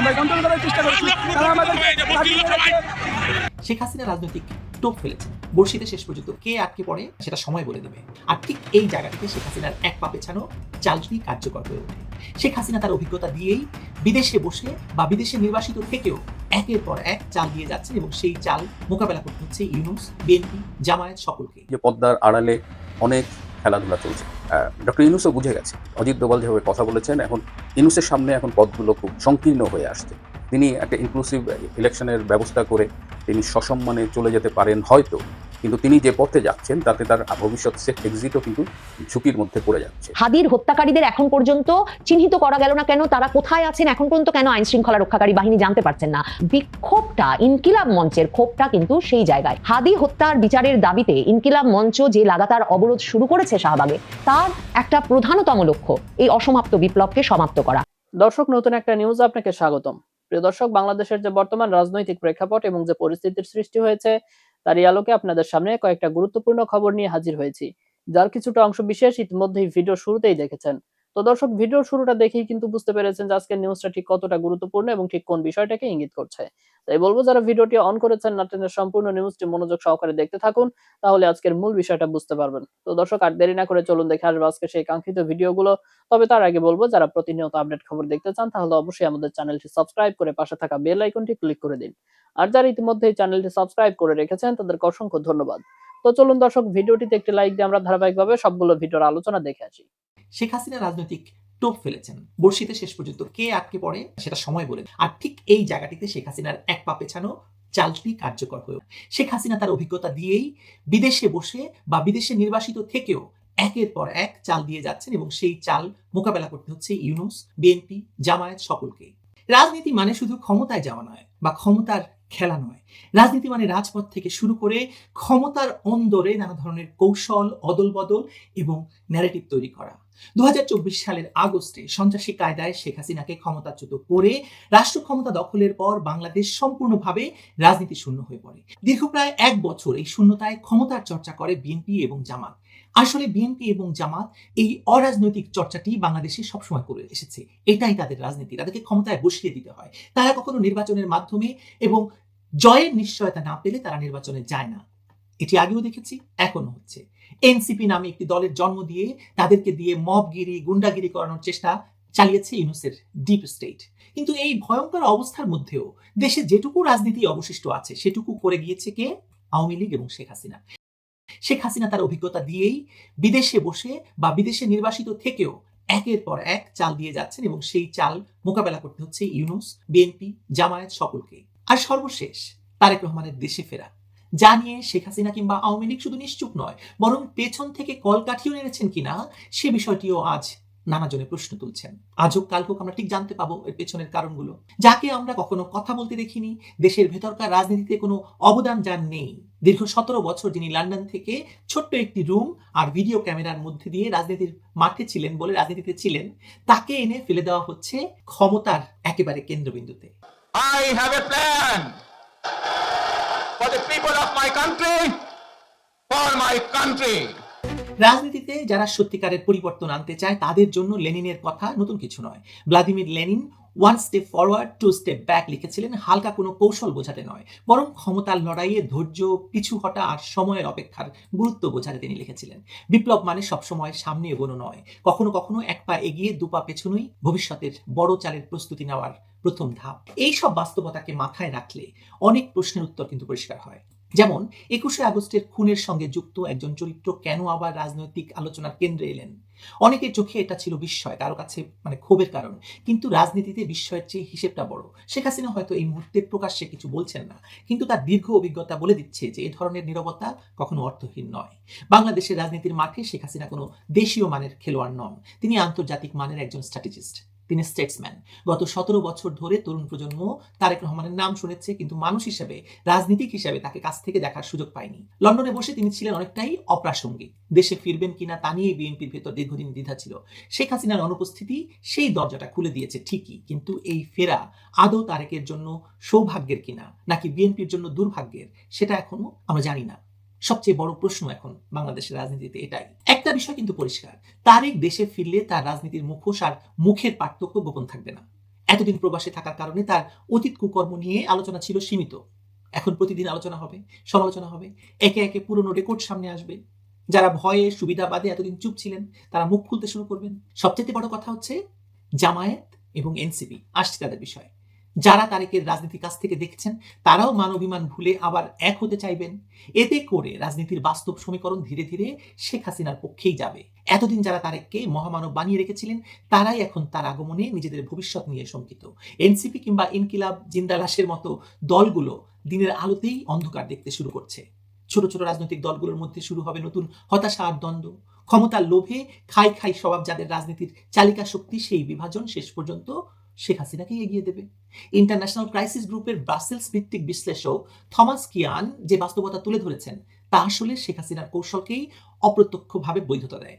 আমরা কন্ট্রোল করার চেষ্টা করছি, তারা আমাদের শেখ হাসিনা রাজনৈতিক টোপ ফেলেছেন। বর্ষিতে শেষ পর্যন্ত কে আটকে পড়ে সেটা সময় বলে দেবে। আর ঠিক এই জায়গাটিতে শেখ হাসিনার এক পা পেছানো চালটি কার্যকর হয়ে ওঠে। শেখ হাসিনা তার অভিজ্ঞতা দিয়েই বিদেশে বসে বা বিদেশে নির্বাসিত থেকেও একের পর এক চাল দিয়ে যাচ্ছেন এবং সেই চাল মোকাবেলা করতে হচ্ছে ইউনূস, বিএনপি, জামায়াত সকলকে। যে পদ্মার আড়ালে অনেক খেলাধুলা চলছে, ডক্টর ইউনূসও বুঝে গেছে। অজিত দোভাল যেভাবে কথা বলেছেন, এখন ইউনূসের সামনে এখন পদগুলো খুব সংকীর্ণ হয়ে আসছে। তিনি একটা ইনক্লুসিভ ইলেকশনের ব্যবস্থা করে তিনি সসম্মানে চলে যেতে পারেন হয়তো, কিন্তু তিনি যে পথে যাচ্ছেন তাতে তার ভবিষ্যৎ সেফ এক্সিটও কিন্তু ঝুঁকির মধ্যে পড়ে যাচ্ছে। হাদির হত্যাকারীদের এখন পর্যন্ত চিহ্নিত করা গেল না কেন, তারা কোথায় আছেন এখন পর্যন্ত কেন আইন শৃঙ্খলা রক্ষাকারী বাহিনী জানতে পারছেন না। বিক্ষোভটা, ইনকিলাব মঞ্চের ক্ষোভটা কিন্তু সেই জায়গায়। হাদি হত্যার বিচারের দাবিতে ইনকিলাব মঞ্চ যে লাগাতার অবরোধ শুরু করেছে শাহবাগে, তার একটা প্রধানতম লক্ষ্য এই অসমাপ্ত বিপ্লবকে সমাপ্ত করা। দর্শক, নতুন একটা নিউজ আপনাকে স্বাগতম। প্রিয় দর্শক, বাংলাদেশের যে বর্তমান রাজনৈতিক প্রেক্ষাপট এবং যে পরিস্থিতির সৃষ্টি হয়েছে তারই আলোকে আপনাদের সামনে কয়েকটা গুরুত্বপূর্ণ খবর নিয়ে হাজির হয়েছি, যার কিছুটা অংশ বিশেষ ইতিমধ্যেই ভিডিও শুরুতেই দেখেছেন। তো দর্শক, ভিডিওর শুরুটা দেখেই কিন্তু বুঝতে পেরেছেন যে আজকের নিউজটা ঠিক কতটা গুরুত্বপূর্ণ এবং ঠিক কোন বিষয়টাকে ইঙ্গিত করছে। তাই বলবো, যারা ভিডিওটি অন করেছেন না টেনে সম্পূর্ণ নিউজটি মনোযোগ সহকারে দেখতে থাকুন, তাহলে আজকের মূল বিষয়টা বুঝতে পারবেন। তো দর্শক, আর দেরি না করে চলুন দেখে আসবো আজকে সেই কাঙ্ক্ষিত ভিডিওগুলো। তবে তার আগে বলবো, যারা প্রতিনিয়ত আপডেট খবর দেখতে চান তাহলে অবশ্যই আমাদের চ্যানেলটি সাবস্ক্রাইব করে পাশে থাকা বেল আইকনটি ক্লিক করে দিন। আর যারা ইতিমধ্যে এই চ্যানেলটি সাবস্ক্রাইব করে রেখেছেন তাদেরকে অসংখ্য ধন্যবাদ। তো চলুন দর্শক, ভিডিওটিতে একটি লাইক দিয়ে আমরা ধারাবাহিকভাবে সবগুলো ভিডিওর আলোচনা দেখে আসি। শেখ হাসিনা রাজনৈতিক টোপ ফেলেছেন। বর্ষিতে শেষ পর্যন্ত কে আটকে পড়ে সেটা সময় বলে। আর ঠিক এই জায়গাটিতে শেখ হাসিনার এক পা পেছানো চালটি কার্যকর হয়ে ওঠে। শেখ হাসিনা তার অভিজ্ঞতা দিয়েই বিদেশে বসে বা বিদেশে নির্বাসিত থেকেও একের পর এক চাল দিয়ে যাচ্ছেন এবং সেই চাল মোকাবেলা করতে হচ্ছে ইউনূস, বিএনপি, জামায়াত সকলকে। রাজনীতি মানে শুধু ক্ষমতায় যাওয়া নয় বা ক্ষমতার খেলা নয়। রাজনীতি মানে রাজপথ থেকে শুরু করে ক্ষমতার অন্দরে নানা ধরনের কৌশল, অদল বদল এবং ন্যারেটিভ তৈরি করা। 2024 সালের আগস্টে সন্ত্রাসী কায়দায় শেখ হাসিনাকে ক্ষমতাচ্যুত করে রাষ্ট্র ক্ষমতা দখলের পর বাংলাদেশ সম্পূর্ণভাবে রাজনীতি শূন্য হয়ে পড়ে। দীর্ঘ প্রায় 1 বছর এই শূন্যতায় ক্ষমতার চর্চা করে বিএনপি এবং জামাত। আসলে বিএনপি এবং জামাত এই অরাজনৈতিক চর্চাটি বাংলাদেশে সবসময় করে এসেছে। এটাই তাদের রাজনীতি, তাদেরকে ক্ষমতায় বসিয়ে দিতে হয়। তারা কখনো নির্বাচনের মাধ্যমে এবং জয়ের নিশ্চয়তা না পেলে তারা নির্বাচনে যায় না। এটি আগেও দেখেছি, এখনো হচ্ছে। এনসিপি নামে একটি দলের জন্ম দিয়ে তাদেরকে দিয়ে মবগিরি, গুন্ডাগিরি করানোর চেষ্টা চালিয়েছে ইউনূসের ডিপ স্টেট। কিন্তু এই ভয়ঙ্কর অবস্থার মধ্যেও দেশে যেটুকু রাজনীতি অবশিষ্ট আছে সেটুকু করে গিয়েছে কে? আওয়ামী লীগ এবং শেখ হাসিনা। শেখ হাসিনা তার অভিজ্ঞতা দিয়েই বিদেশে বসে বা বিদেশে নির্বাসিত থেকেও একের পর এক চাল দিয়ে যাচ্ছেন এবং সেই চাল মোকাবেলা করতে হচ্ছে ইউনূস, বিএনপি, জামায়াত সকলকে। আর সর্বশেষ তারেক রহমানের দেশে ফেরা, যা নিয়ে শেখ হাসিনা কিংবা আওয়ামী লীগ শুধু নিশ্চুপ নয়, বরং পেছন থেকে কলকাঠিও নেড়েছেন কিনা সে বিষয়টিও আজ নানাজনে প্রশ্ন তুলছেন। আজ হোক কাল হোক আমরা ঠিক জানতে পাবো এর পেছনের কারণগুলো। যাকে আমরা কখনো কথা বলতে দেখিনি, দেশের ভেতরকার রাজনীতিতে কোনো অবদান যার নেই, দীর্ঘ 17 বছর যিনি লন্ডন থেকে ছোট্ট একটি রুম আর ভিডিও ক্যামেরার মধ্যে দিয়ে রাজনীতির মাঠে ছিলেন বলে রাজনীতিতে ছিলেন, তাকে এনে ফেলে দেওয়া হচ্ছে ক্ষমতার একেবারে কেন্দ্রবিন্দুতে। I have a plan for the people of my country, for my country. রাজনীতিতে যারা সত্যিকারের পরিবর্তন আনতে চায় তাদের জন্য লেনিনের কথা নতুন কিছু নয়। Vladimir Lenin 1 step forward 2 step back লিখেছিলেন, হালকা কোনো কৌশল বোঝাতে নয়, বরং ক্ষমতার লড়াইয়ে ধৈর্য, পিছু হটা আর সময়ের অপেক্ষার গুরুত্ব বোঝাতে তিনি লিখেছিলেন। বিপ্লব মানে সবসময় সামনে এগোনো নয়, কখনো কখনো এক পা এগিয়ে 2 পা পেছনেই ভবিষ্যতের বড় চালের প্রস্তুতি নেওয়ার প্রথম ধাপ। এই সব বাস্তবতাকে মাথায় রাখলে অনেক প্রশ্নের উত্তর কিন্তু পরিষ্কার হয়। যেমন 21শে আগস্টের খুনের সঙ্গে যুক্ত একজন চরিত্র কেন আবার রাজনৈতিক আলোচনার কেন্দ্রে এলেন? অনেকের চোখে এটা ছিল বিস্ময়, কারো কাছে ক্ষোভের কারণ। কিন্তু রাজনীতিতে বিস্ময়ের চেয়ে হিসেবটা বড়। শেখ হাসিনা হয়তো এই মুহূর্তে প্রকাশ্যে কিছু বলছেন না, কিন্তু তার দীর্ঘ অভিজ্ঞতা বলে দিচ্ছে যে এ ধরনের নীরবতা কখনো অর্থহীন নয়। বাংলাদেশের রাজনীতির মাঠে শেখ হাসিনা কোনো দেশীয় মানের খেলোয়াড় নন, তিনি আন্তর্জাতিক মানের একজন স্ট্র্যাটেজিস্ট, তিনি স্টেটসম্যান। গত 17 বছর ধরে তরুণ প্রজন্ম তারেক রহমানের নাম শুনেছে, কিন্তু মানুষ হিসেবে, রাজনীতিক হিসেবে তাকে কাছ থেকে দেখার সুযোগ পায়নি। লন্ডনে বসে তিনি ছিলেন অনেকটাই অপ্রাসঙ্গিক। দেশে ফিরবেন কিনা তা নিয়ে বিএনপির ভেতর দীর্ঘদিন দ্বিধা ছিল। শেখ হাসিনার অনুপস্থিতি সেই দরজাটা খুলে দিয়েছে ঠিকই, কিন্তু এই ফেরা আদৌ তারেকের জন্য সৌভাগ্যের কিনা নাকি বিএনপির জন্য দুর্ভাগ্যের, সেটা এখনো আমরা জানি না। সবচেয়ে বড় প্রশ্ন এখন বাংলাদেশের রাজনীতিতে এটাই। একটা বিষয় কিন্তু পরিষ্কার, তারেক দেশে ফিরলে তার রাজনীতির মুখোশ আর মুখের পার্থক্য গোপন থাকবে না। এতদিন প্রবাসে থাকার কারণে তার অতীত কুকর্ম নিয়ে আলোচনা ছিল সীমিত। এখন প্রতিদিন আলোচনা হবে, সমালোচনা হবে, একে একে পুরনো রেকর্ড সামনে আসবে। যারা ভয়ে সুবিধাবাদে এতদিন চুপ ছিলেন তারা মুখ খুলতে শুরু করবেন। সবচেয়ে বড় কথা হচ্ছে জামায়াত এবং এনসিপি আসছে তাদের বিষয়। যারা তারেকের রাজনীতির কাছ থেকে দেখছেন তারাও মানবিমান ভুলে আবার এক হতে চাইবেন। এতে করে রাজনীতির বাস্তব সমীকরণ ধীরে ধীরে শেখ হাসিনার পক্ষেই যাবে। এতদিন যারা তারেককে মহামানব বানিয়ে রেখেছিলেন তারাই এখন তার আগমনে নিজেদের ভবিষ্যৎ নিয়ে শঙ্কিত। এনসিপি কিংবা ইনকিলাব জিন্দালাসের মতো দলগুলো দিনের আলোতেই অন্ধকার দেখতে শুরু করছে। ছোট ছোট রাজনৈতিক দলগুলোর মধ্যে শুরু হবে নতুন হতাশা আর দ্বন্দ্ব। ক্ষমতার লোভে খাই খাই স্বভাব যাদের রাজনীতির চালিকা শক্তি, সেই বিভাজন শেষ পর্যন্ত শেখ হাসিনাকে এগিয়ে দেবে। ইন্টারন্যাশনাল ক্রাইসিস গ্রুপের ব্রাসেলস ভিত্তিক বিশ্লেষক থমাস কিয়ান যে বাস্তবতা তুলে ধরেছেন তা আসলে শেখ হাসিনার কৌশলকেই অপ্রত্যক্ষভাবে বৈধতা দেয়।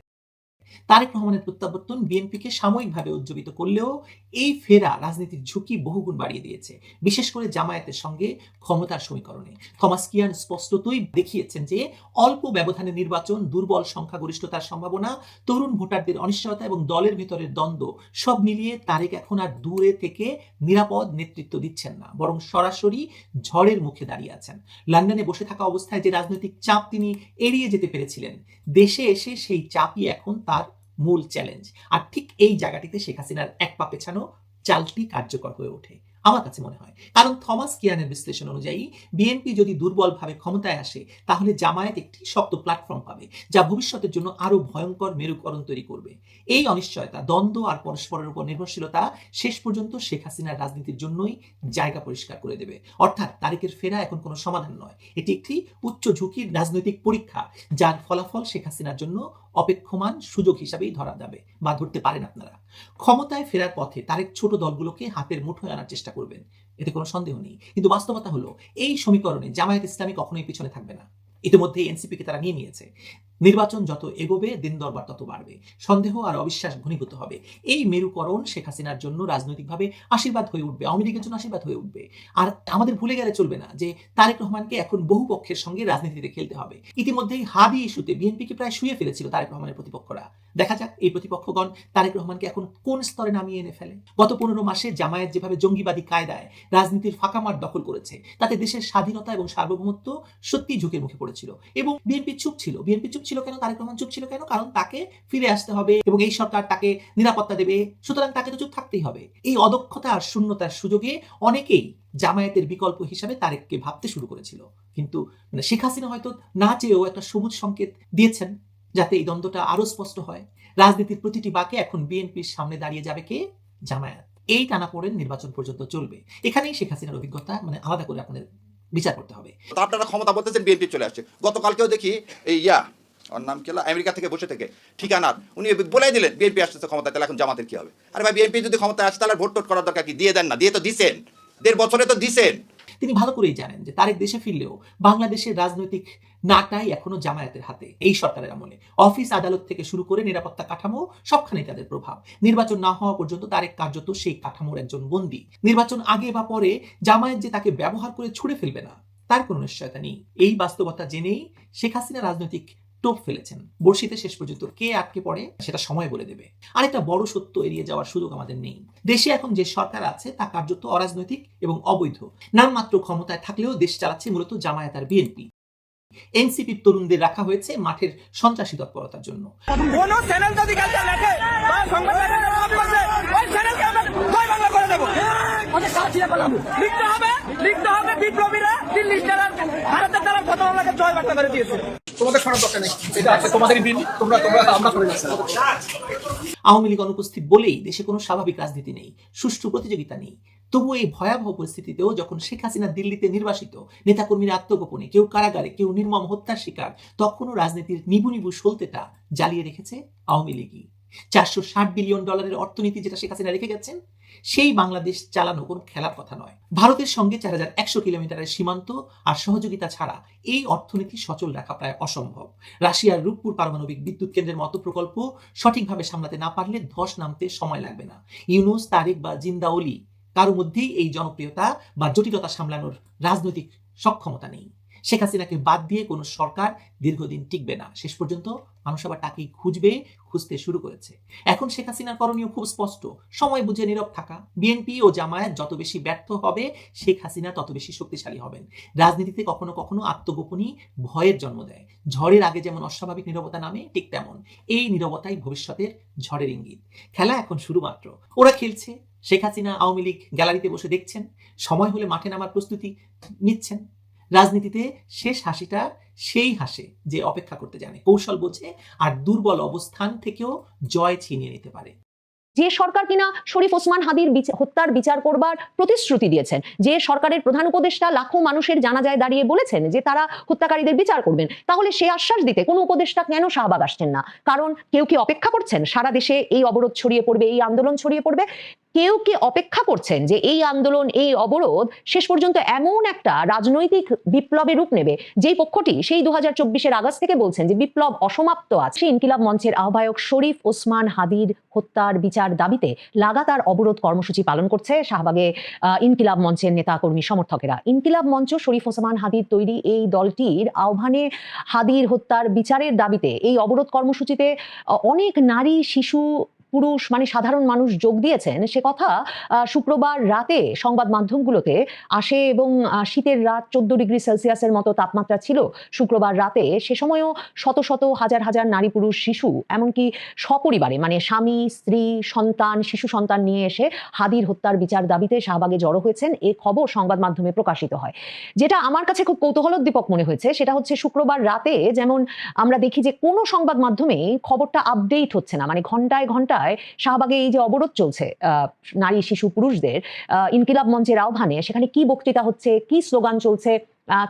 তারেক রহমানের প্রত্যাবর্তন বিএনপিকে সাময়িকভাবে উজ্জীবিত করলেও এই ফেরা রাজনীতির ঝুঁকি বহুগুণ বাড়িয়ে দিয়েছে, বিশেষ করে জামায়াতের সঙ্গে ক্ষমতার সমীকরণে। থমাস কিয়ান স্পষ্টতই দেখিয়েছেন যে অল্প ব্যবধানে নির্বাচন, দুর্বল সংখ্যাগরিষ্ঠতার সম্ভাবনা, তরুণ ভোটারদের অনিশ্চয়তা এবং দলের ভেতরের দ্বন্দ্ব সব মিলিয়ে তারেক এখন আর দূরে থেকে নিরাপদ নেতৃত্ব দিচ্ছেন না, বরং সরাসরি ঝড়ের মুখে দাঁড়িয়ে আছেন। লন্ডনে বসে থাকা অবস্থায় যে রাজনৈতিক চাপ তিনি এড়িয়ে যেতে পেরেছিলেন, দেশে এসে সেই চাপই এখন তার মূল চ্যালেঞ্জ। আর ঠিক এই জায়গাটিতে শেখ হাসিনার এক পা পেছানো চালটি কার্যকর হয়ে ওঠে আমার কাছে মনে হয়। কারণ থমাস কিয়ানের বিশ্লেষণ অনুযায়ী বিএনপি যদি দুর্বলভাবে ক্ষমতায় আসে তাহলে জামায়াত একটি শক্ত প্ল্যাটফর্ম পাবে, যা ভবিষ্যতের জন্য আরো ভয়ঙ্কর মেরুকরণ তৈরি করবে। এই অনিশ্চয়তা, দ্বন্দ্ব আর পরস্পরের উপর নির্ভরশীলতা শেষ পর্যন্ত শেখ হাসিনার রাজনীতির জন্যই জায়গা পরিষ্কার করে দেবে। অর্থাৎ তারেকের ফেরা এখন কোনো সমাধান নয়, এটি একটি উচ্চ ঝুঁকির রাজনৈতিক পরীক্ষা, যার ফলাফল শেখ হাসিনার জন্য অপেক্ষমান সুযোগ হিসাবেই ধরা যাবে বা ধরতে পারেন আপনারা। ক্ষমতায় ফেরার পথে তারেক ছোট দলগুলোকে হাতের মুঠোয় আনার চেষ্টা করবেন, এতে কোনো সন্দেহ নেই। কিন্তু বাস্তবতা হলো এই সমীকরণে জামায়াত ইসলামী কখনোই পিছনে থাকবে না। ইতিমধ্যে এনসিপিকে তারা নিয়ে নিয়েছে। নির্বাচন যত এগোবে দিন দরবার তত বাড়বে, সন্দেহ আর অবিশ্বাস ঘনীভূত হবে। এই মেরুকরণ শেখ হাসিনার জন্য রাজনৈতিকভাবে আশীর্বাদ হয়ে উঠবে, আওয়ামী লীগের জন্য আশীর্বাদ হয়ে উঠবে। আর আমাদের ভুলে গেলে চলবে না যে তারেক রহমানকে এখন বহু পক্ষের সঙ্গে রাজনীতিতে খেলতে হবে। ইতিমধ্যেই হাদি ইস্যুতে বিএনপিকে প্রায় শুয়ে ফেলেছিল তারেক রহমানের প্রতিপক্ষরা। দেখা যাক এই প্রতিপক্ষগণ তারেক রহমানকে এখন কোন স্তরে নামিয়ে এনে ফেলে। গত 15 মাসে জামায়াত যেভাবে জঙ্গিবাদী কায়দায় রাজনীতির ফাঁকা মাঠ দখল করেছে, তাতে দেশের স্বাধীনতা এবং সার্বভৌমত্ব সত্যি ঝুঁকির মুখে পড়েছিল। এবং বিএনপি চুপ ছিল। বিএনপি চুপ ছিল কেন? তারেক রহমান চুপ ছিল কেন? কারণ তাকে ফিরে আসতে হবে এবং এই সরকার তাকে নিরাপত্তা দেবে, সুতরাং তাকে তো চুপ থাকতেই হবে। এই অদক্ষতা আর শূন্যতার সুযোগে অনেকেই জামায়াতের বিকল্প হিসাবে তারেককে ভাবতে শুরু করেছিল। কিন্তু শেখ হাসিনা হয়তো না চেয়েও একটা সবুজ সংকেত দিয়েছেন যাতে এই দ্বন্দ্বটা আরো স্পষ্ট হয়। রাজনীতির প্রতিটি বাঁকে এখন বিএনপির সামনে দাঁড়িয়ে যাবে কে? জামায়াত। এই টানাপোড়েন নির্বাচন পর্যন্ত চলবে। এখানেই শেখ হাসিনার অভিজ্ঞতা আলাদা করে আপনাদের বিচার করতে হবে। আপনারা ক্ষমতা বলতেছেন বিএনপি চলে আসছে। গতকালকেও দেখি এই ওর নাম কি হলো, আমেরিকা থেকে বসে থেকে ঠিকানার উনি বলেই দিলেন বিএনপি আসতেছে ক্ষমতায়, তাহলে এখন জামাতের কি হবে? আরে ভাই, বিএনপি যদি ক্ষমতায় আসে তাহলে ভোট টোট করার দরকার কি? দিয়ে দেন না, দিয়ে তো দিছেন, 1.5 বছরে তো দিছেন। তিনি ভালো করেই জানেন যে তারেক দেশে ফিরলেও বাংলাদেশের রাজনৈতিক নাটাই এখনো জামায়াতের হাতে। এই সরকারের আমলে অফিস আদালত থেকে শুরু করে নিরাপত্তা কাঠামো সবখানেই তাদের প্রভাব। নির্বাচন না হওয়া পর্যন্ত তারেক কার্যত সেই কাঠামোর একজন বন্দী। নির্বাচন আগে বা পরে জামায়াত যে তাকে ব্যবহার করে ছুড়ে ফেলবে না তার কোনো নিশ্চয়তা নেই। এই বাস্তবতা জেনেই শেখ হাসিনা রাজনৈতিক টোপ ফেলেছেন। বর্ষিতে শেষ পর্যন্ত কে আটকে পড়ে সেটা সময় বলে দেবে। আরেকটা বড় সত্য এড়িয়ে যাওয়ার সুযোগ আমাদের নেই। দেশে এখন যে সরকার আছে তা কার্যত অরাজনৈতিক এবং অবৈধ। নামমাত্র ক্ষমতায় থাকলেও দেশ চালাচ্ছে মূলত জামায়াত আর বিএনপি। এনসিপি তরুণদের রাখা হয়েছে মাঠের সন্ত্রাসী তৎপরতার জন্য। কোন চ্যানেল যদি কালকে লেখে বা সংবাদ করছে ওই চ্যানেলকে আমরা জয় বাংলা করে দেব। লিখতে হবে বিপ্লবীরা দিল্লির যারা ভারতের যারা প্রথমকে জয় বাংলা করে দিয়েছে। তোমাদের শোনার দরকার নেই, এটা আছে তোমাদের বিল, তোমরা আমরা করে যাচ্ছি। আওয়ামী লীগ অনুপস্থিত বলেই দেশে কোনো স্বাভাবিক রাজনীতি নেই, সুষ্ঠু প্রতিযোগিতা নেই। তবু এই ভয়াবহ পরিস্থিতিতেও যখন শেখ হাসিনা দিল্লিতে নির্বাসিত, নেতাকর্মীরা আত্মগোপনে, কেউ কারাগারে, কেউ নির্মম হত্যার শিকার, তখনও রাজনীতির নিবু নিবু সলতেটা জ্বালিয়ে রেখেছে আওয়ামী লীগই। $460 বিলিয়ন অর্থনীতি যেটা শেখ হাসিনা রেখে গেছেন, সেই বাংলাদেশ চালানো কোনো খেলার কথা নয়। ভারতের সঙ্গে 4100 কিলোমিটারের সীমান্ত আর সহযোগিতা ছাড়া এই অর্থনীতি সচল রাখা প্রায় অসম্ভব। রাশিয়ার রূপপুর পারমাণবিক বিদ্যুৎ কেন্দ্রের মতো প্রকল্প সঠিকভাবে সামলাতে না পারলে ধস নামতে সময় লাগবে না। ইউনূস, তারেক বা জিন্দাওলি কারো মধ্যেই এই জনপ্রিয়তা বা জটিলতা সামলানোর রাজনৈতিক সক্ষমতা নেই। শেখ হাসিনাকে বাদ দিয়ে কোনো সরকার দীর্ঘদিন টিকবে না। শেষ পর্যন্ত মানুষ আবার তাকেই খুঁজতে শুরু করেছে। এখন শেখ হাসিনার করণীয় খুব স্পষ্ট, সময় বুঝে নীরব থাকা। বিএনপি ও জামায়াত যত বেশি ব্যর্থ হবে, শেখ হাসিনা তত বেশি শক্তিশালী হবেন। রাজনীতিতে কখনো কখনো আত্মগোপনই ভয়ের জন্ম দেয়। ঝড়ের আগে যেমন অস্বাভাবিক নীরবতা নামে, ঠিক তেমন এই নীরবতাই ভবিষ্যতের ঝড়ের ইঙ্গিত। খেলা এখন শুরু মাত্র। ওরা খেলছে, শেখ হাসিনা আওয়ামী লীগ গ্যালারিতে বসে দেখছেন, সময় হলে মাঠে নামার প্রস্তুতি নিচ্ছেন। রাজনীতিতে শেষ হাসিটা সেই হাসে যে অপেক্ষা করতে জানে, কৌশল বোঝে আর দুর্বল অবস্থান থেকেও জয় ছিনিয়ে নিতে পারে। যে সরকার কিনা শরীফ ওসমান হাদির হত্যার বিচার করবার প্রতিশ্রুতি দিয়েছেন, যে সরকারের প্রধান উপদেষ্টা লাখো মানুষের জানাজায় দাঁড়িয়ে বলেছেন যে তারা হত্যাকারীদের বিচার করবেন, তাহলে সে আশ্বাস দিতে কোনো উপদেষ্টা কেন শাহবাগ আসছেন না? কারণ কেউ কি অপেক্ষা করছেন সারা দেশে এই অবরোধ ছড়িয়ে পড়বে, এই আন্দোলন ছড়িয়ে পড়বে? কেউ কি অপেক্ষা করছেন যে এই আন্দোলন, এই অবরোধ শেষ পর্যন্ত এমন একটা রাজনৈতিক বিপ্লবের রূপ নেবে যেই পক্ষটি সেই 2024-এর আগস্ট থেকে বলছেন যে বিপ্লব অসমাপ্ত আছে? ইনকিলাব মঞ্চের আহ্বায়ক শরীফ ওসমান হাদির হত্যার বিচার দাবিতে লাগাতার অবরোধ কর্মসূচি পালন করছে শাহবাগে ইনকিলাব মঞ্চের নেতা কর্মী সমর্থকেরা। ইনকিলাব মঞ্চ শরীফ ওসমান হাদির তৈরি এই দলটির আহ্বানে হাদির হত্যার বিচারের দাবিতে এই অবরোধ কর্মসূচিতে অনেক নারী, শিশু, পুরুষ মানে সাধারণ মানুষ যোগ দিয়েছেন। সে কথা শুক্রবার রাতে সংবাদ মাধ্যমগুলোতে আসে এবং শীতের রাত 14 ডিগ্রি সেলসিয়াসের মতো তাপমাত্রা ছিল শুক্রবার রাতে। সে সময়ও শত শত হাজার হাজার নারী, পুরুষ, শিশু এমনকি সপরিবারে মানে স্বামী, স্ত্রী, সন্তান, শিশু সন্তান নিয়ে এসে হাদির হত্যার বিচার দাবিতে শাহবাগে জড়ো হয়েছেন। এই খবর সংবাদ মাধ্যমে প্রকাশিত হয়। যেটা আমার কাছে খুব কৌতূহলোদ্দীপক মনে হয়েছে সেটা হচ্ছে শুক্রবার রাতে যেমন আমরা দেখি যে কোনো সংবাদ মাধ্যমে খবরটা আপডেট হচ্ছে না, মানে ঘন্টায় ঘন্টায় শাহবাগে এই যে অবরোধ চলছে নারী, শিশু, পুরুষদের, ইনকিলাব মঞ্চের আহ্বানে সেখানে কি বক্তৃতা হচ্ছে, কি স্লোগান চলছে,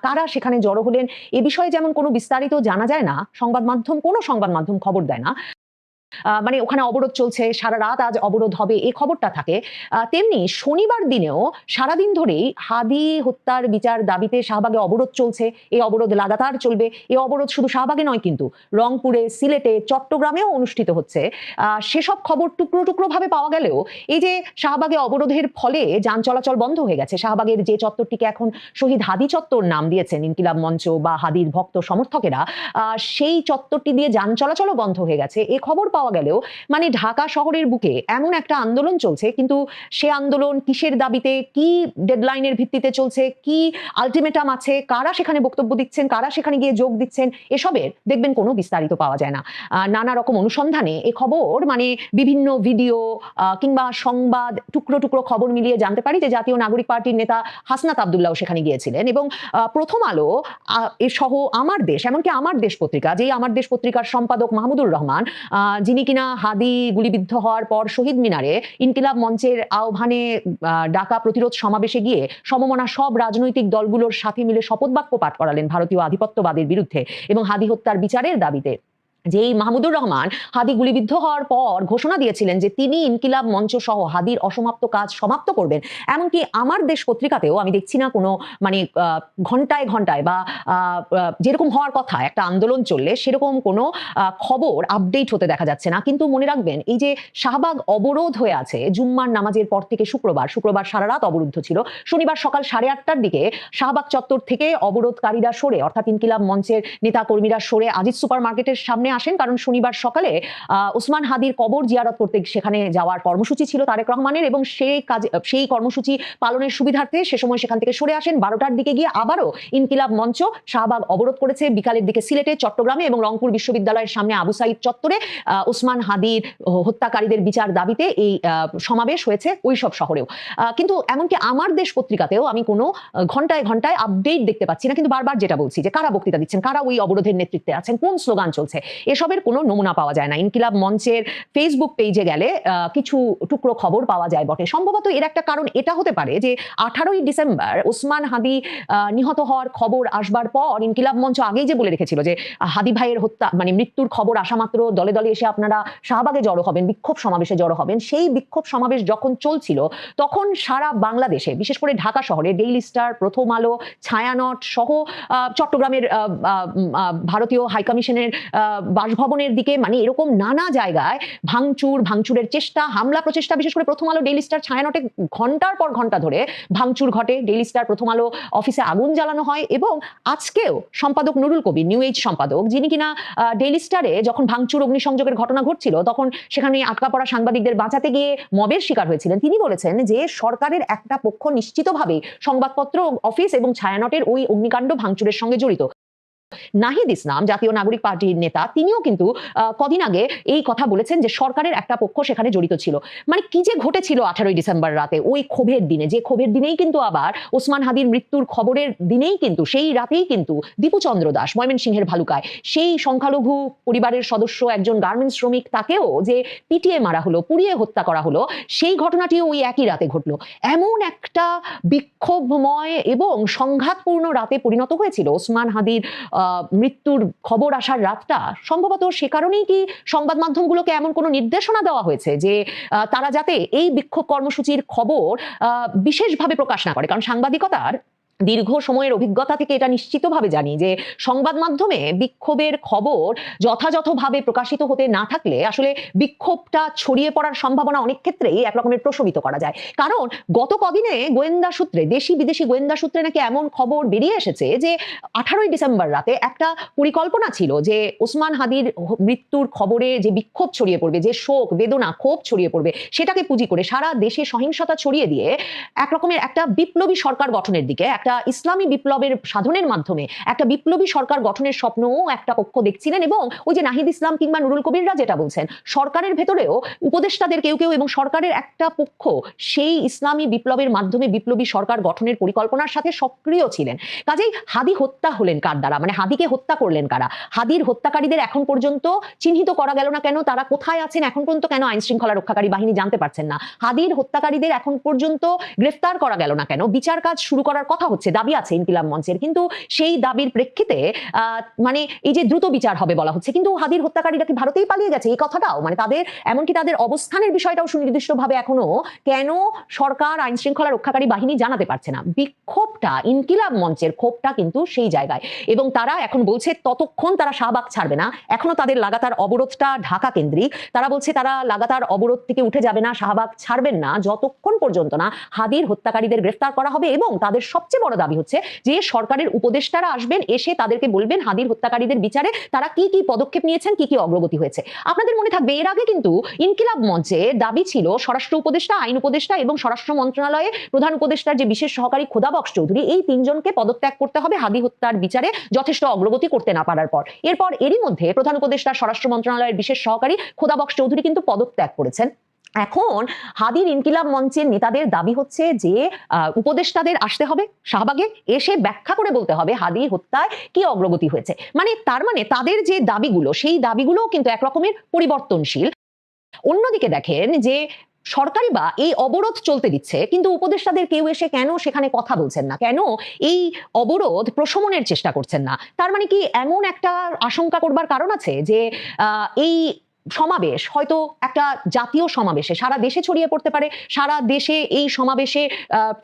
কারা সেখানে জড়ো হলেন, এ বিষয়ে যেমন কোনো বিস্তারিত জানা যায় না, কোনো সংবাদ মাধ্যম খবর দেয় না। মানে ওখানে অবরোধ চলছে, সারা রাত আজ অবরোধ হবে এই খবরটা থাকে। তেমনি শনিবার দিনেও সারাদিন ধরেই হাদি হত্যার বিচার দাবিতে শাহবাগে অবরোধ চলছে। এই অবরোধ লাগাতার চলবে। এই অবরোধ শুধু শাহবাগে নয়, কিন্তু রংপুরে, সিলেটে, চট্টগ্রামেও অনুষ্ঠিত হচ্ছে। সেসব খবর টুকরো টুকরো ভাবে পাওয়া গেলেও এই যে শাহবাগে অবরোধের ফলে যান চলাচল বন্ধ হয়ে গেছে, শাহবাগের যে চত্বরটিকে এখন শহীদ হাদি চত্বর নাম দিয়েছেন ইনকিলাব মঞ্চ বা হাদির ভক্ত সমর্থকেরা, সেই চত্বরটি দিয়ে যান চলাচলও বন্ধ হয়ে গেছে, এ খবর পাওয়া গেলেও মানে ঢাকা শহরের বুকে এমন একটা আন্দোলন চলছে, কিন্তু সে আন্দোলন কিসের দাবিতে, কি ডেডলাইনের ভিত্তিতে চলছে, কি আলটিমেটাম আছে, কারা সেখানে বক্তব্য দিচ্ছেন, কারা সেখানে গিয়ে যোগ দিচ্ছেন, এসবের দেখবেন কোনো বিস্তারিত পাওয়া যায় না। নানা রকম অনুসন্ধানে এ খবর মানে বিভিন্ন ভিডিও কিংবা সংবাদ টুকরো টুকরো খবর মিলিয়ে জানতে পারি যে জাতীয় নাগরিক পার্টির নেতা হাসনাত আব্দুল্লাহ সেখানে গিয়েছিলেন এবং প্রথম আলো সহ আমার দেশ, এমনকি আমার দেশ পত্রিকা, যেই আমার দেশ পত্রিকার সম্পাদক মাহমুদুর রহমান, যিনি কিনা হাদি গুলিবিদ্ধ হওয়ার পর শহীদ মিনারে ইনকিলাব মঞ্চের আহ্বানে ডাকা প্রতিরোধ সমাবেশে গিয়ে সমমনা সব রাজনৈতিক দলগুলোর সাথে মিলে শপথ বাক্য পাঠ করালেন ভারতীয় আধিপত্যবাদের বিরুদ্ধে এবং হাদি হত্যার বিচারের দাবিতে। যেই মাহমুদুর রহমান হাদি গুলিবিদ্ধ হওয়ার পর ঘোষণা দিয়েছিলেন যে তিনি ইনকিলাব মঞ্চ সহ হাদির অসমাপ্ত কাজ সমাপ্ত করবেন, এমনকি আমার দেশ পত্রিকাতেও আমি দেখছি না কোনো মানে ঘন্টায় ঘন্টায় বা যেরকম হওয়ার কথা একটা আন্দোলন চললে সেরকম কোনো খবর আপডেট হতে দেখা যাচ্ছে না। কিন্তু মনে রাখবেন, এই যে শাহবাগ অবরোধ হয়ে আছে জুম্মার নামাজের পর থেকে শুক্রবার সারা রাত অবরুদ্ধ ছিল। শনিবার সকাল 8:30টার দিকে শাহবাগ চত্বর থেকে অবরোধকারীরা সরে, অর্থাৎ ইনকিলাব মঞ্চের নেতা কর্মীরা সরে আজিজ সুপার মার্কেটের সামনে আসেন, কারণ শনিবার সকালে ওসমান হাদির কবর জিয়ারত করতে সেখানে যাওয়ার কর্মসূচি ছিল তারেক রহমানের এবং সেই কর্মসূচি পালনের সুবিধার্থে সে সময় সেখান থেকে সরে আসেন। 12টার দিকে গিয়ে আবারও ইনকিলাব মঞ্চ শাহবাগ অবরোধ করেছে। বিকালের দিকে সিলেটে, চট্টগ্রামে এবং রংপুর বিশ্ববিদ্যালয়ের সামনে আবু সাইদ চত্বরে ওসমান হাদির হত্যাকারীদের বিচার দাবিতে এই সমাবেশ হয়েছে ওই সব শহরেও। কিন্তু এমনকি আমার দেশ পত্রিকাতেও আমি কোনো ঘন্টায় ঘন্টায় আপডেট দেখতে পাচ্ছি না, কিন্তু বারবার যেটা বলছি যে কারা বক্তৃতা দিচ্ছেন, কারা ওই অবরোধের নেতৃত্বে আছেন, কোন স্লোগান চলছে, এসবের কোনো নমুনা পাওয়া যায় না। ইনকিলাব মঞ্চের ফেসবুক পেজে গেলে কিছু টুকরো খবর পাওয়া যায় বটে। সম্ভবত এর একটা কারণ এটা হতে পারে যে 18ই ডিসেম্বর ওসমান হাদি নিহত হওয়ার খবর আসবার পর ইনকিলাব মঞ্চ আগেই যে বলে রেখেছিল যে হাদি ভাইয়ের হত্যা মানে মৃত্যুর খবর আসা মাত্র দলে দলে এসে আপনারা শাহবাগে জড়ো হবেন, বিক্ষোভ সমাবেশে জড়ো হবেন। সেই বিক্ষোভ সমাবেশ যখন চলছিল তখন সারা বাংলাদেশে, বিশেষ করে ঢাকা শহরে ডেইলি স্টার, প্রথম আলো, ছায়ানট সহ চট্টগ্রামের ভারতীয় হাইকমিশনের বাসভবনের দিকে, মানে এরকম নানা জায়গায় ভাঙচুরের চেষ্টা, হামলা প্রচেষ্টা, বিশেষ করে প্রথম আলো ডেইলি স্টার ছায়ানটে ঘন্টার পর ঘন্টা ধরে ভাঙচুর ঘটে। ডেইলি স্টার প্রথম আলো অফিসে আগুন জ্বালানো হয় এবং আজকেও সম্পাদক নুরুল কবির, নিউ এজ সম্পাদক, যিনি কিনা ডেইলি স্টারে যখন ভাঙচুর অগ্নিসংযোগের ঘটনা ঘটছিল তখন সেখানে আটকা পড়া সাংবাদিকদের বাঁচাতে গিয়ে মবের শিকার হয়েছিলেন, তিনি বলেছেন যে সরকারের একটা পক্ষ নিশ্চিতভাবে সংবাদপত্র অফিস এবং ছায়ানটের ওই অগ্নিকাণ্ড ভাঙচুরের সঙ্গে জড়িত। নাহিদ ইসলাম, জাতীয় নাগরিক পার্টির নেতা, তিনিও কিন্তু কদিন আগে এই কথা বলেছেন যে সরকারের একটা পক্ষ সেখানে জড়িত ছিল। মানে কি যে ঘটেছিল 18 ডিসেম্বর রাতে, ওই ক্ষোভের দিনে, যে ক্ষোভের দিনেই কিন্তু আবার ওসমান হাদির মৃত্যুর খবরের দিনেই কিন্তু, সেই রাতেই কিন্তু দীপু চন্দ্র দাস, ময়মনসিংহের ভালুকায়, সেই সংখ্যালঘু পরিবারের সদস্য একজন গার্মেন্টস শ্রমিক, তাকেও যে পিটিয়ে মারা হলো, পুড়িয়ে হত্যা করা হলো, সেই ঘটনাটিও ওই একই রাতে ঘটলো। এমন একটা বিক্ষোভময় এবং সংঘাতপূর্ণ রাতে পরিণত হয়েছিল ওসমান হাদির মৃত্যুর খবর আসার রাতটা। সম্ভবত সে কারণেই কি সংবাদ মাধ্যমগুলোকে এমন কোনো নির্দেশনা দেওয়া হয়েছে যে তারা যাতে এই বিক্ষোভ কর্মসূচির খবর বিশেষভাবে প্রকাশ না করে। কারণ সাংবাদিকতার দীর্ঘ সময়ের অভিজ্ঞতা থেকে এটা নিশ্চিতভাবে জানি যে সংবাদ মাধ্যমে বিক্ষোভের খবর যথাযথভাবে প্রকাশিত হতে না থাকলে আসলে বিক্ষোভটা ছড়িয়ে পড়ার সম্ভাবনা অনেক ক্ষেত্রেই একরকমের প্রশমিত করা যায়। কারণ গত কদিনে গোয়েন্দা সূত্রে, দেশি বিদেশি গোয়েন্দা সূত্রে নাকি এমন খবর বেরিয়ে এসেছে যে 18 ডিসেম্বর রাতে একটা পরিকল্পনা ছিল যে ওসমান হাদির মৃত্যুর খবরে যে বিক্ষোভ ছড়িয়ে পড়বে, যে শোক, বেদনা, ক্ষোভ ছড়িয়ে পড়বে, সেটাকে পুঁজি করে সারা দেশে সহিংসতা ছড়িয়ে দিয়ে একরকমের একটা বিপ্লবী সরকার গঠনের দিকে, একটা ইসলামী বিপ্লবের সাধনের মাধ্যমে একটা বিপ্লবী সরকার গঠনের স্বপ্নও একটা পক্ষ দেখছিলেন। এবং ওই যে নাহিদ ইসলাম কিংবা নুরুল কবিররা যেটা বলছেন, সরকারের ভেতরেও উপদেষ্টাদের কেউ কেউ এবং সরকারের একটা পক্ষ সেই ইসলামী বিপ্লবের মাধ্যমে বিপ্লবী সরকার গঠনের পরিকল্পনার সাথে সক্রিয় ছিলেন। কাজেই হাদি হত্যা হলেন কার দ্বারা, মানে হাদিকে হত্যা করলেন কারা, হাদির হত্যাকারীদের এখন পর্যন্ত চিহ্নিত করা গেল না কেন, তারা কোথায় আছেন এখন পর্যন্ত কেন আইন শৃঙ্খলা রক্ষাকারী বাহিনী জানতে পারছেন না, হাদির হত্যাকারীদের এখন পর্যন্ত গ্রেফতার করা গেল না কেন, বিচার কাজ শুরু করার কথা হচ্ছে, দাবি আছে ইনকিলাব মঞ্চের, কিন্তু সেই দাবির প্রেক্ষিতে মানে এই যে দ্রুত বিচার হবে বলা হচ্ছে, কিন্তু হাদির হত্যাকারীরা কি ভারতেই পালিয়ে গেছে এই কথাটাও, মানে তাদের এমনকি তাদের অবস্থানের বিষয়টাও সুনির্দিষ্টভাবে এখনো কেন সরকার আইন শৃঙ্খলা রক্ষাকারী বাহিনী জানাতে পারছে না। বিক্ষোভটা, ইনকিলাব মঞ্চের ক্ষোভটা কিন্তু সেই জায়গায়, এবং তারা এখন বলছে ততক্ষণ তারা শাহবাগ ছাড়বে না, এখনো তাদের লাগাতার অবরোধটা ঢাকা কেন্দ্রিক। তারা বলছে তারা লাগাতার অবরোধ থেকে উঠে যাবে না, শাহবাগ ছাড়বেন না যতক্ষণ পর্যন্ত না হাদির হত্যাকারীদের গ্রেফতার করা হবে। এবং তাদের সবচেয়ে বড় দাবি হচ্ছে যে সরকারের উপদেষ্টারা আসবেন, এসে তাদেরকে বলবেন হাদির হত্যাকারীদের বিচারে তারা কি কি পদক্ষেপ নিয়েছেন, কি কি অগ্রগতি হয়েছে। আপনাদের মনে থাকবে এর আগে কিন্তু ইনকিলাব মঞ্চে দাবি ছিল স্বরাষ্ট্র উপদেষ্টা, আইন উপদেষ্টা এবং স্বরাষ্ট্র মন্ত্রণালয়ে প্রধান উপদেষ্টার যে বিশেষ সহকারী খোদা বক্স চৌধুরী, এই তিনজনকে পদত্যাগ করতে হবে হাদি হত্যার বিচারে যথেষ্ট অগ্রগতি করতে না পারার পর। এরপর এরই মধ্যে প্রধান উপদেষ্টা, স্বরাষ্ট্র মন্ত্রণালয়ের বিশেষ সহকারী খোদা বক্স চৌধুরী কিন্তু পদত্যাগ করেছেন। এখন হাদির ইনকিলাব মঞ্চের নেতাদের দাবি হচ্ছে যে উপদেষ্টাদের আসতে হবে শাহবাগে, এসে ব্যাখ্যা করে বলতে হবে হাদি হত্যায় কি অগ্রগতি হয়েছে। মানে তার মানে তাদের যে দাবিগুলো, সেই দাবিগুলো কিন্তু একরকমের পরিবর্তনশীল। অন্যদিকে দেখেন যে সরকারি বা এই অবরোধ চলতে দিচ্ছে, কিন্তু উপদেষ্টাদের কেউ এসে কেন সেখানে কথা বলছেন না, কেন এই অবরোধ প্রশমনের চেষ্টা করছেন না। তার মানে কি এমন একটা আশঙ্কা করবার কারণ আছে যে এই সমাবেশ হয়তো একটা জাতীয় সমাবেশে সারা দেশে ছড়িয়ে পড়তে পারে, সারা দেশে এই সমাবেশে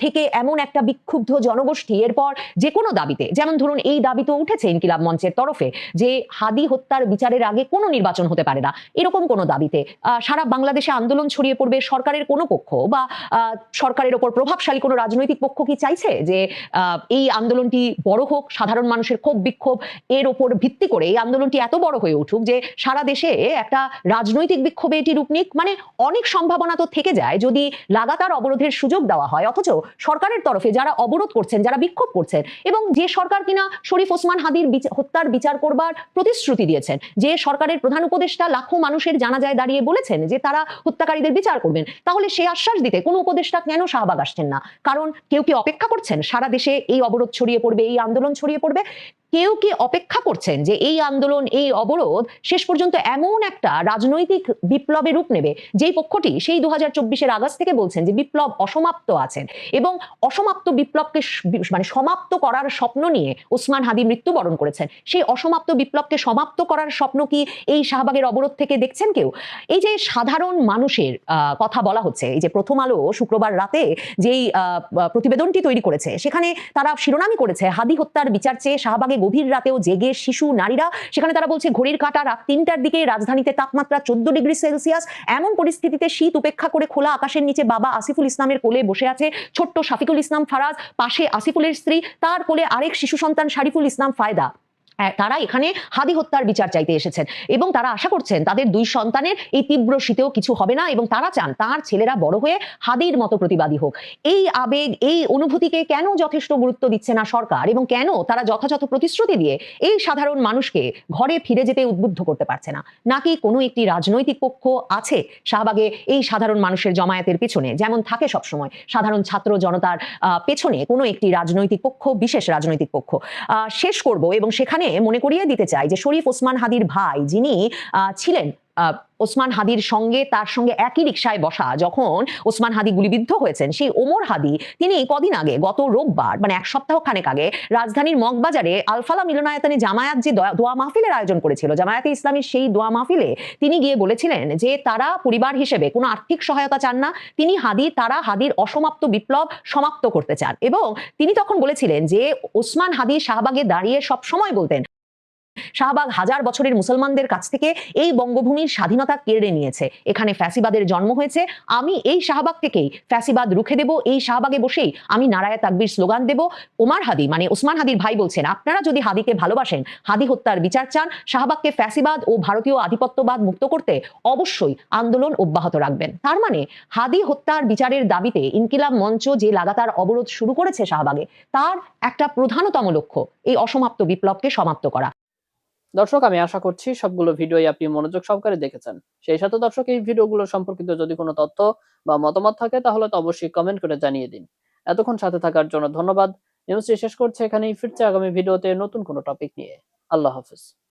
থেকে এমন একটা বিক্ষুব্ধ জনগোষ্ঠী এরপর যে কোনো দাবিতে, যেমন ধরুন এই দাবি তো উঠেছে ইনকিলাব মঞ্চের তরফে যে হাদি হত্যার বিচারের আগে কোনো নির্বাচন হতে পারে না, এরকম কোনো দাবিতে সারা বাংলাদেশে আন্দোলন ছড়িয়ে পড়বে। সরকারের কোনো পক্ষ বা সরকারের ওপর প্রভাবশালী কোনো রাজনৈতিক পক্ষ কি চাইছে যে এই আন্দোলনটি বড় হোক, সাধারণ মানুষের ক্ষোভ বিক্ষোভ এর ওপর ভিত্তি করে এই আন্দোলনটি এত বড় হয়ে উঠুক যে সারা দেশে একটা রাজনৈতিক বিক্ষোভে এটি রূপ নিক? মানে অনেক সম্ভাবনা তো থেকে যায় যদি লাগাতার অবরোধের সুযোগ দেওয়া হয়, অথচ সরকারের তরফে যারা অবরোধ করছেন, যারা বিক্ষোভ করছেন, এবং যে সরকার কিনা শরীফ ওসমান হাদির হত্যার বিচার করবার প্রতিশ্রুতি দিয়েছেন, যে সরকারের প্রধান উপদেষ্টা লাখো মানুষের জানাজায় দাঁড়িয়ে বলেছেন যে তারা হত্যাকারীদের বিচার করবেন, তাহলে সে আশ্বাস দিতে কোনো উপদেষ্টা কেন শাহবাগ আসছেন না? কারণ কেউ কি অপেক্ষা করছেন সারা দেশে এই অবরোধ ছড়িয়ে পড়বে, এই আন্দোলন ছড়িয়ে পড়বে? কেউ কি অপেক্ষা করছেন যে এই আন্দোলন, এই অবরোধ শেষ পর্যন্ত এমন একটা রাজনৈতিক বিপ্লবে রূপ নেবে যেই পক্ষটি সেই 2024-এর আগস্ট থেকে বলছেন যে বিপ্লব অসমাপ্ত আছেন, এবং অসমাপ্ত বিপ্লবকে মানে সমাপ্ত করার স্বপ্ন নিয়ে ওসমান হাদি মৃত্যুবরণ করেছেন, সেই অসমাপ্ত বিপ্লবকে সমাপ্ত করার স্বপ্ন কি এই শাহবাগের অবরোধ থেকে দেখছেন কেউ? এই যে সাধারণ মানুষের কথা বলা হচ্ছে, এই যে প্রথম আলো শুক্রবার রাতে যেই প্রতিবেদনটি তৈরি করেছে, সেখানে তারা শিরোনামই করেছে হাদি হত্যার বিচার চেয়ে শাহবাগে গভীর রাতেও জেগে শিশু নারীরা, সেখানে তারা বলছে ঘড়ির কাঁটা রাত 3টার দিকে রাজধানীতে তাপমাত্রা 14 ডিগ্রি সেলসিয়াস। এমন পরিস্থিতিতে শীত উপেক্ষা করে খোলা আকাশের নিচে বাবা আসিফুল ইসলামের কোলে বসে আছে ছোট্ট শাফিকুল ইসলাম ফারাজ, পাশে আসিফুলের স্ত্রী, তার কোলে আরেক শিশু সন্তান শারিফুল ইসলাম ফায়দা। তারা এখানে হাদি হত্যার বিচার চাইতে এসেছেন এবং তারা আশা করছেন তাদের 2 সন্তানের এই তীব্র শীতেও কিছু হবে না এবং তারা চান তার ছেলেরা বড় হয়ে হাদির মতো প্রতিবাদী হোক। এই আবেগ, এই অনুভূতিকে কেন যথেষ্ট গুরুত্ব দিচ্ছে না সরকার এবং কেন তারা যথাযথ প্রতিশ্রুতি দিয়ে এই সাধারণ মানুষকে ঘরে ফিরে যেতে উদ্বুদ্ধ করতে পারছে না? নাকি কোনো একটি রাজনৈতিক পক্ষ আছে শাহবাগে এই সাধারণ মানুষের জমায়েতের পেছনে, যেমন থাকে সবসময় সাধারণ ছাত্র জনতার পেছনে কোনো একটি রাজনৈতিক পক্ষ, বিশেষ রাজনৈতিক পক্ষ? শেষ করব এবং সেখানে মনে করিয়ে দিতে চাই যে শরীফ ওসমান হাদির ভাই, যিনি ছিলেন ওসমান হাদির সঙ্গে, তার সঙ্গে একই রিকশায় বসা যখন ওসমান হাদি গুলিবিদ্ধ হয়েছেন, সেই ওমর হাদি, তিনি কদিন আগে, গত রোববার মানে 1 সপ্তাহ খানেক আগে রাজধানীর মগবাজারে আলফালা মিলনায়তনে জামায়াত যে দোয়া মাহফিলের আয়োজন করেছিল, জামায়াতে ইসলামীর সেই দোয়া মাহফিলে তিনি গিয়ে বলেছিলেন যে তারা পরিবার হিসেবে কোনো আর্থিক সহায়তা চান না, তারা হাদির অসমাপ্ত বিপ্লব সমাপ্ত করতে চান। এবং তিনি তখন বলেছিলেন যে ওসমান হাদি শাহবাগে দাঁড়িয়ে সব সময় বলতেন শাহবাগ হাজার বছরের মুসলমানদের কাছ থেকে এই বঙ্গভূমির স্বাধীনতা কেড়ে নিয়েছে, এখানে ফ্যাসিবাদের জন্ম হয়েছে, আমি এই শাহবাগ থেকেই ফ্যাসিবাদ রুখে দেব, এই শাহবাগে বসেই আমি নারায়ে তাকবীর স্লোগান দেব। ওমর হাদি মানে ওসমান হাদির ভাই বলছেন, আপনারা যদি হাদিকে ভালোবাসেন, হাদি হত্যার বিচার চান, শাহবাগকে ফ্যাসিবাদ ও ভারতীয় আধিপত্যবাদ মুক্ত করতে অবশ্যই আন্দোলন অব্যাহত রাখবেন। তার মানে হাদি হত্যার বিচারের দাবিতে ইনকিলাব মঞ্চ যে লাগাতার অবরোধ শুরু করেছে শাহবাগে, তার একটা প্রধানতম লক্ষ্য এই অসমাপ্ত বিপ্লবকে সমাপ্ত করা। দর্শক, আমি আশা করছি সবগুলো ভিডিওই আপনি মনোযোগ সহকারে দেখেছেন। সেই সাথে দর্শক, এই ভিডিওগুলো সম্পর্কিত যদি কোনো তথ্য বা মতামত থাকে তাহলে তো অবশ্যই কমেন্ট করে জানিয়ে দিন। এতক্ষণ সাথে থাকার জন্য ধন্যবাদ। নিউজটি শেষ করছে এখানেই, ফিরছে আগামী ভিডিওতে নতুন কোনো টপিক নিয়ে। আল্লাহ হাফেজ।